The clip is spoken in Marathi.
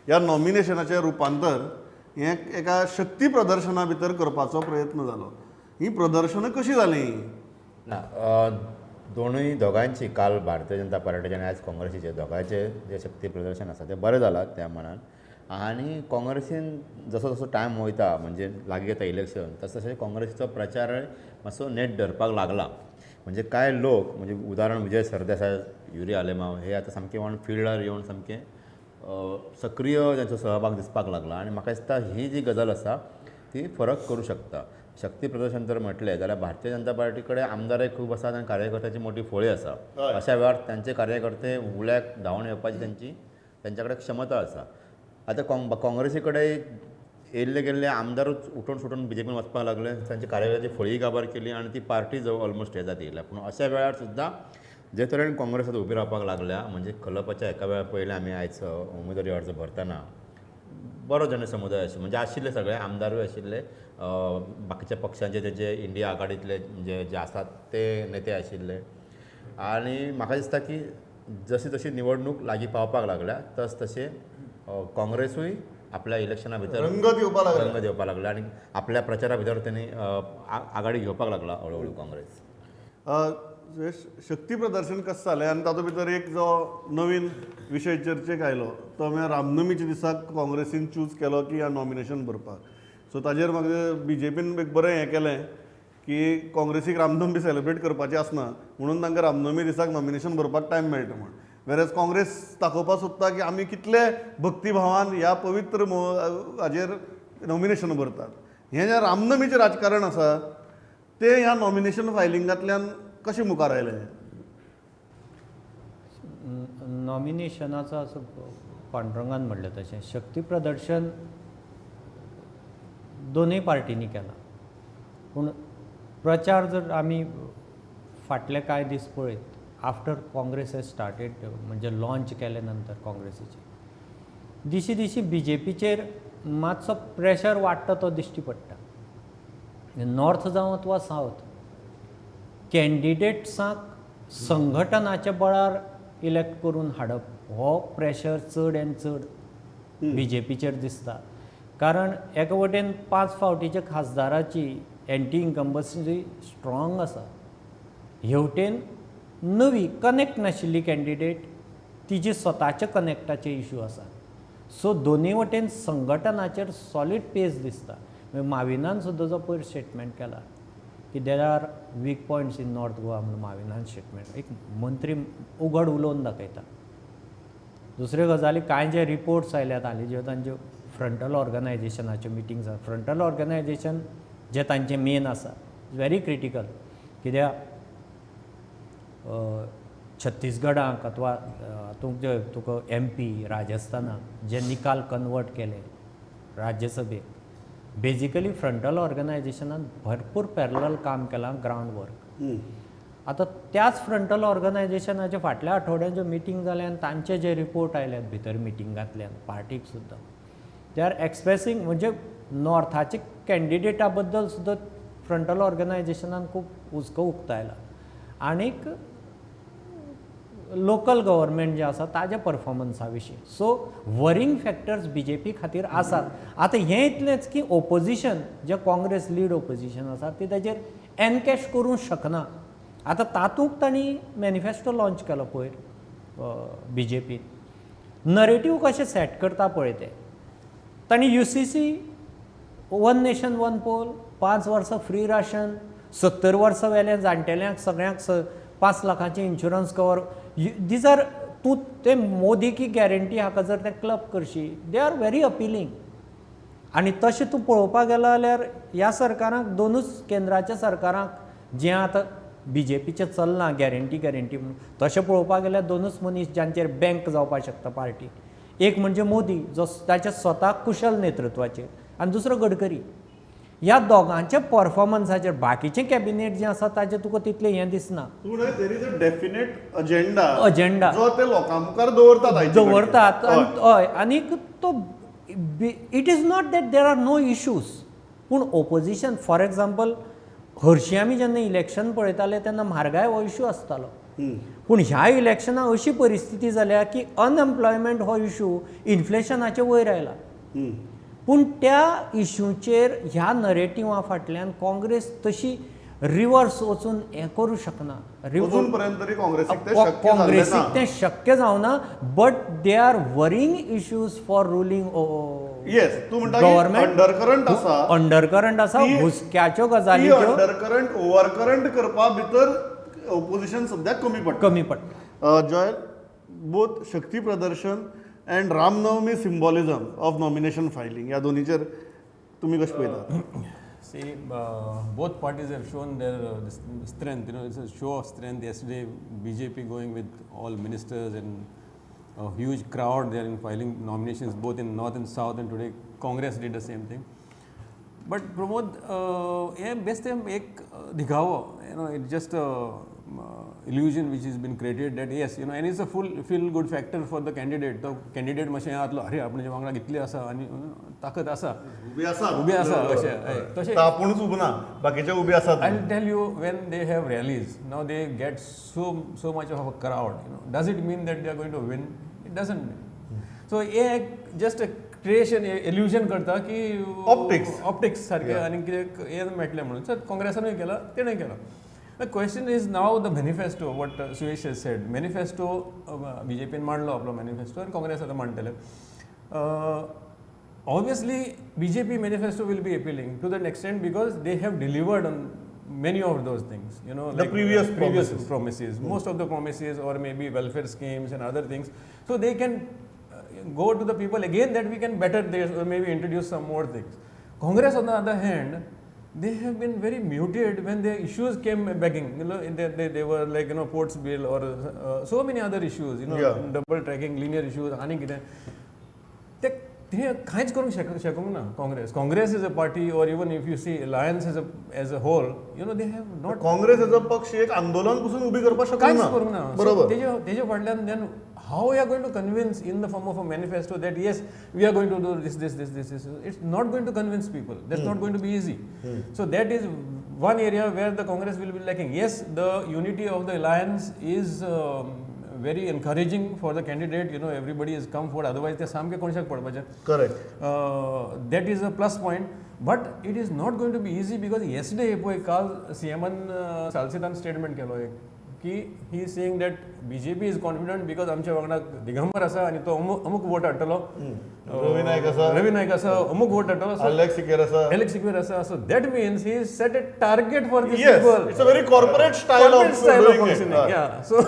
ह्या नॉमिनेशनाचें रुपांतर हें एका शक्ती प्रदर्शना भितर करपाचो प्रयत्न जालो. ही प्रदर्शनां कशीं जालीं? ना दोगांयची काल भारतीय जनता पार्टीचे आनी आयज काँग्रेसीचे दोगांयचे जे शक्ती प्रदर्शन आसा तें बरें जालां त्या मानान. आनी काँग्रेसीन जसो जसो टायम वयता म्हणजे लागीं येता इलेक्शन तसो तशें काँग्रेसीचो प्रचार मातसो नेट धरपाक लागला. म्हणजे कांय लोक म्हणजे उदाहरण विजय सरदेसाय, युरी आलेमाव हे आतां सामके वन फिल्डार येवन सामके सक्रीय तांचो सहभाग दिसपाक लागला. आनी म्हाका दिसता ही जी गजाल आसा ती फरक करूं शकता. शक्ती प्रदर्शन जर म्हटलें जाल्यार भारतीय जनता पार्टी कडेन आमदारय खूब आसात आनी कार्यकर्त्याची मोठी फोळी आसा. अशा वेळार तांचे कार्यकर्ते उल्याक धांवून येवपाची तांच्या कडेन क्षमता आसा. आतां काँग्रेसी कडेन येयल्ले गेल्ले आमदारूच उठून सुटून बीजेपीन वचपाक लागले, तांची कार्यकर्त्याची फळी काबार केली आनी ती पार्टी जवळ ऑलमोस्ट हे जात येयल्या. पूण अशा वेळार सुद्दां जे तरेन काँग्रेसात उबी रावपाक लागल्या म्हणजे खलपाच्या एका वेळा पयलीं आमी आयज उमेदवारी अर्ज भरतना बरो जन समुदाय म्हणजे आशिल्ले सगळे आमदारूय आशिल्ले, बाकीच्या पक्षांचे तेजे इंडिया आघाडींतले जे आसात ते नेते आशिल्ले. आनी म्हाका दिसता की जशी जशी निवडणूक लागीं पावपाक लागल्या तशें काँग्रेसूय आपल्या इलेक्शना भितर रंगत येवपाक लागला आनी आपल्या प्रचारा भितर तेणी आघाडी घेवपाक लागला हळू काँग्रेस. शक्ती प्रदर्शन कशें जालें आनी तातूंत भितर एक जो नवीन विशय चर्चेक आयलो तो म्हळ्यार रामनमीच्या दिसाक काँग्रेसीन चूज केलो की ह्या नॉमिनेशन भरपाक. सो ताजेर म्हाका बीजेपीन एक बरें हें केलें की काँग्रेसीक रामनमी सेलिब्रेट करपाची आसना म्हणून तांकां रामनमी दिसाक नॉमिनेशन भरपाक टायम मेळटा म्हण. वेरेज काँग्रेस दाखोवपाक सोदता की आमी कितले भक्तिभावान ह्या पवित्र हाजेर नॉमिनेशन भरतात. हें जें रामनमीचें राजकारण आसा तें ह्या नॉमिनेशन फायलिंगांतल्यान कशें मुखार आयलें? नॉमिनेशनाचो असं पांडुरंगान म्हणलें तशें शक्ती प्रदर्शन दोनूय पार्टींनी केलां. पूण प्रचार जर आमी फाटले कांय दीस पळयत आफ्टर काँग्रेस हॅज स्टार्टेड म्हणजे लॉन्च केले नंतर काँग्रेसीचे दिशी दिशी बीजेपीचेर मातसो प्रेशर वाडटा तो दिश्टी पडटा. नॉर्थ जावं अथवा सावथ कॅन्डिडेट्सांक संघटनाच्या बळार इलेक्ट करून हाडप हो प्रेशर चड एन चड बीजेपीचेर दिसता. कारण एका वटेन 5 फावटीच्या खासदाराची एंटी इन्कम्बन्सी स्ट्रॉंग आसा, हेवटेन नवी कनेक्ट नाशिल्ली कॅन्डिडेट तिचे स्वताचे कनेक्टाचे इश्यू आसा. सो दोनी वटेन संघटनाचेर सॉलीड पेस दिसता. माविनान सुद्दां जो पयर स्टेटमेंट केला की there are weak points in north Goa म्हणून माविनान स्टेटमेंट एक मंत्री उघड उलोवन दाखयता. दुसरे गजाली कांय जे रिपोर्ट्स आयल्यात हालींच्यो तांच्यो फ्रंटल ऑर्गनायझेशनाच्यो मिटिंग्स आसा. फ्रंटल ऑर्गनायझेशन जे तांचें मेन आसा व्हेरी क्रिटिकल. कित्याक छत्तीसगडाक अथवा तुका MP राजस्थानाक जे निकाल कन्वर्ट केले राज्यसभेक बेजिकली फ्रंटल ऑर्गनायझेशनान भरपूर पॅरलल काम केलां ग्रावंड वर्क. आतां त्याच फ्रंटल ऑर्गनायझेशनाचे फाटल्या आठवड्यान ज्यो मिटींग जाल्या आनी तांचे जे रिपोर्ट आयल्यात भितर मिटिंगांतल्यान पार्टीक सुद्दां दे आर एक्सप्रेसींग म्हणजे नॉर्थाचे कॅन्डिडेटा बद्दल सुद्दां फ्रंटल ऑर्गनायझेशनान खूब हुस्को उक्तायला. आनीक लोकल गव्हर्मेंट जे आसा ताज्या परफॉर्मन्सा विशीं सो वरींग फॅक्टर्स बीजेपी खातीर आसात. आतां हें इतलेंच की ओपोजिशन जे काँग्रेस लीड ओपोजिशन आसा ती ताजेर एनकॅश करूंक शकना. आतां तातूंत तांणी मॅनिफेस्टो लॉन्च केलो पयर बीजेपीन नरेटीव कशें सेट करता पळय ते तांणी UCC 1 नेशन 1 पोल 5 वर्सां फ्री राशन 70 वर्सां वेल्या जाणटेल्यांक सगळ्यांक 5 लाखांचे इन्शुरन्स कवर दीज आर तूं ते मोदी की गॅरंटी हाका जर ते क्लब करशी दे आर व्हेरी अपिलींग. आनी तशें तूं पळोवपाक गेलो जाल्यार ह्या सरकाराक दोनूच केंद्राच्या सरकाराक जें आतां बीजेपीचें चलना गॅरंटी म्हणून तशें पळोवपाक गेल्यार दोनूच मनीस जांचेर बँक जावपाक शकता पार्टी. एक म्हणजे मोदी जो ताच्या स्वता कुशल नेतृत्वाचेर आनी दुसरो गडकरी. ह्या दोगांच्या परफॉर्मन्साचेर बाकीचें कॅबिनेट जें आसा ताचें तुका तितलें हें दिसना. पूण there is a definite agenda जो ते लोकां मुखार दवरतात. हय आनीक तो it is not that there are no issues. पूण ओपोजिशन फॉर एग्जाम्पल हरशीं आमी जेन्ना इलेक्शन पळयताले तेन्ना म्हारगाय हो इश्यू आसतालो. पूण ह्या इलेक्शनाक अशी परिस्थिती जाल्या की अनएम्प्लॉयमेंट हो इशू इन्फ्लेशनाचे वयर आयला. पूण त्या इशूचेर ह्या नरेटिवा फाटल्यान काँग्रेस तशी रिवर्स वचून हें करूं शकना. अजून पर्यंत तरी काँग्रेसीक ते शक्य जाल्लें काँग्रेसीक ना. तें शक्य जावना, but they are worrying issues for ruling yes, तू म्हणटा की गव्हर्नमेंट अंडरकरंट आसा, अंडरकरंट आसा, ती- हुस्क्याच्यो ती गजाली त्यो अंडरकरंट ओव्हरकरंट करपा भितर ओपोजिशन सद्याक कमी पडटा. कमी पडटा. जॉयल, बोथ शक्ती प्रदर्शन and Ramnavami symbolism of nomination filing ह्या दोनीचेर तुमी कशें पळयता? See, both parties have shown their this strength. You know, it's a show of strength. Yesterday, BJP going with all ministers and a huge crowd. They are in filing nominations both in north and south. And today, Congress did the same thing. But Pramod, ये best है एक दिखावा. You know, it's just a illusion which has been created that yes, you know, and it's a full feel good factor for the candidate. तो candidate मातशें आतलो अरे आपणे वांगडा कितले आसा आनी ताकद आसा. उबी आसा उबे आसा अशें तशें आपुणूच उबो ना, बाकीचे उबे आसात. I'll tell you, when they have rallies, now they get so much of a crowd. You know, does it mean that they are going to win? It doesn't mean. So ये just a creation, illusion करता की optics सारखे आणि कितें हे मेळटलें म्हणून. सो काँग्रेसानूय केला, तेणें केला. The question is now the manifesto, what Suresh has said. Manifesto, BJP मांडलो आपलो manifesto आणि काँग्रेस आता मांडटले. Obviously, BJP manifesto will be appealing to that extent because they have delivered on many of those things. You know, The previous promises. Most of the promises, or maybe welfare schemes and other things. So they can go to the people again that we can better this or maybe introduce some more things. Congress, on the other hand, they have been very muted when the issues came begging. You know, they were like, you know, ports bill or so many other issues. You know, double tracking, linear issues. आणि कितें ते कांयच करूंक शकूंक ना. काँग्रेस इज अ पार्टी, और even if you see alliance as a whole, you know, they have not Congress पक्ष एक आंदोलन पासून उभी करपाक शकना. कांयच करूंक ना. बरोबर. तेजे फाटल्यान then how we are going to convince in the form of a manifesto that yes, we are going to do this. It's not going to convince people. That's not going to be easy. So that is one area where the Congress will be lacking. Yes, the unity of the alliance is very encouraging for the candidate. You know, everybody has come forward. Otherwise, they samke konshak padpache. Correct. That is a plus point. But it is not going to be easy because yesterday, काल CMन सालसेतान statement केलो एक की he is saying that BJP is confident because आमच्या वांगडा दिगंबर आसा आनी तो अमूक वोट हाडटलो. रवी नायक आसा, अमूक वोट हाडटलो. Alex Siqueira आसा. So that means he set a target for these Yes, people. it's a very corporate style of Corporate style of doing it. functioning. Yeah. So